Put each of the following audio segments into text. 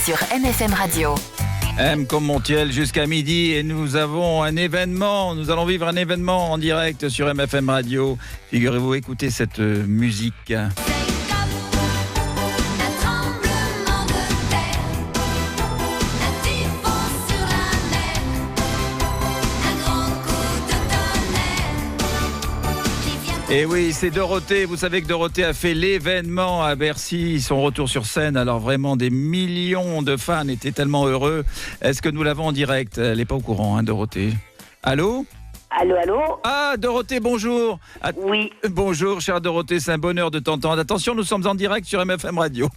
sur MFM Radio. M comme Montiel jusqu'à midi et nous avons un événement, nous allons vivre un événement en direct sur MFM Radio. Figurez-vous, écoutez cette musique. Et oui, c'est Dorothée. Vous savez que Dorothée a fait l'événement à Bercy, son retour sur scène. Alors vraiment, des millions de fans étaient tellement heureux. Est-ce que nous l'avons en direct? Elle n'est pas au courant, hein, Dorothée. Allô? Allô, allô? Ah, Dorothée, bonjour. Oui. Bonjour, chère Dorothée, c'est un bonheur de t'entendre. Attention, nous sommes en direct sur MFM Radio.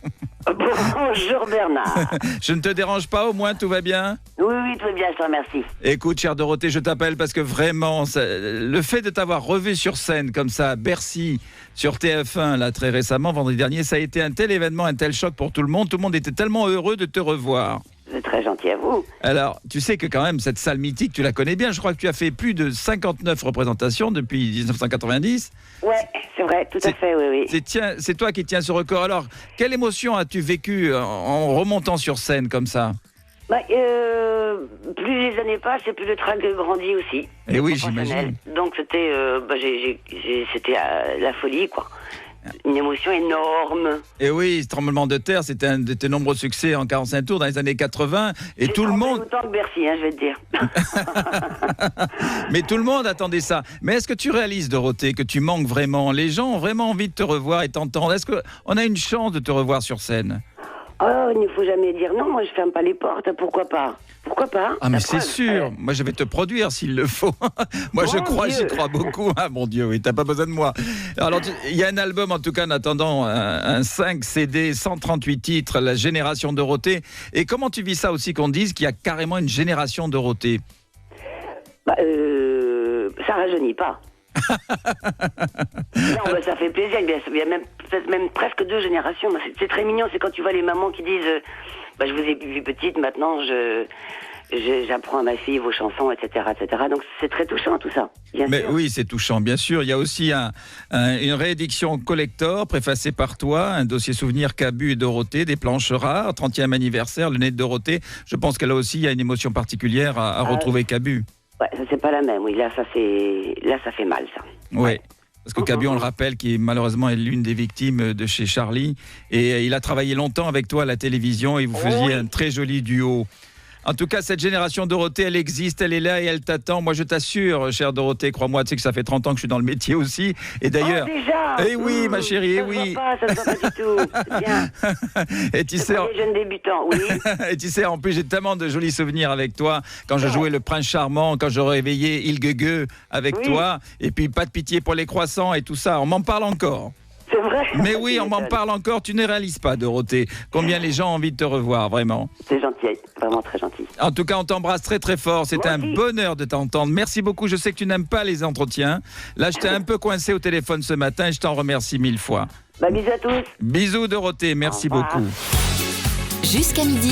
Bonjour Bernard. Je ne te dérange pas, au moins tout va bien? Oui, tout va bien, je te remercie. Écoute, chère Dorothée, je t'appelle parce que vraiment, le fait de t'avoir revu sur scène comme ça, à Bercy, sur TF1, là, très récemment, vendredi dernier, ça a été un tel événement, un tel choc pour tout le monde. Tout le monde était tellement heureux de te revoir. C'est très gentil à vous. Alors, tu sais que quand même, cette salle mythique, tu la connais bien. Je crois que tu as fait plus de 59 représentations depuis 1990. Ouais, c'est vrai, tout à fait, oui. C'est toi qui tiens ce record. Alors, quelle émotion as-tu vécue en remontant sur scène comme ça? Plus les années passent et plus le trac grandit aussi. Et oui, j'imagine. Donc c'était la folie, quoi. Une émotion énorme. Et oui, ce tremblement de terre, c'était un de tes nombreux succès en 45 tours dans les années 80. Et tout le monde. Autant que Bercy, je vais te dire. Mais tout le monde attendait ça. Mais est-ce que tu réalises, Dorothée, que tu manques vraiment? Les gens ont vraiment envie de te revoir et t'entendre. Est-ce qu'on a une chance de te revoir sur scène? Oh, il ne faut jamais dire non. Moi, je ferme pas les portes. Pourquoi pas? Ah, mais c'est sûr. Moi, je vais te produire s'il le faut. Moi, j'y crois beaucoup. Ah, mon Dieu, oui, t'as pas besoin de moi. Alors, il y a un album, en tout cas, en attendant, un 5 CD, 138 titres, La Génération Dorothée. Et comment tu vis ça aussi qu'on dise qu'il y a carrément une génération Dorothée? Ça rajeunit pas. Non, ça fait plaisir. Il y a peut-être même presque 2 générations. C'est très mignon. C'est quand tu vois les mamans qui disent je vous ai vu petite, maintenant j'apprends à ma fille vos chansons, etc. Donc c'est très touchant tout ça. Bien sûr. Oui, c'est touchant, bien sûr. Il y a aussi une réédition collector préfacée par toi, un dossier souvenir Cabu et Dorothée, des planches rares, 30e anniversaire, le nez de Dorothée. Je pense qu'elle a aussi il y a une émotion particulière à retrouver Cabu. Ouais, ça c'est pas la même. Oui, là ça fait mal ça. Oui. Parce que Cabu, on le rappelle, qui malheureusement est l'une des victimes de chez Charlie. Et il a travaillé longtemps avec toi à la télévision et vous faisiez un très joli duo. En tout cas, cette génération Dorothée, elle existe, elle est là et elle t'attend. Moi, je t'assure, chère Dorothée, crois-moi, tu sais que ça fait 30 ans que je suis dans le métier aussi. Et d'ailleurs... Oh, déjà? Eh oui, ma chérie, ça oui. Ça se voit pas du tout. C'est bien. Et tu sais... Les jeunes débutants, oui. Et tu sais, en plus, j'ai tellement de jolis souvenirs avec toi. Quand je jouais le Prince Charmant, quand je réveillais Il Guegueux avec toi. Et puis, pas de pitié pour les croissants et tout ça. On m'en parle encore. C'est vrai. Mais oui, on m'en parle encore. Tu ne réalises pas, Dorothée, combien les gens ont envie de te revoir, vraiment. C'est gentil, vraiment très gentil. En tout cas, on t'embrasse très très fort. C'était un bonheur de t'entendre. Merci beaucoup. Je sais que tu n'aimes pas les entretiens. Là, je t'ai un peu coincé au téléphone ce matin et je t'en remercie 1000 fois. Bisous à tous. Bisous, Dorothée. Merci beaucoup. Jusqu'à midi.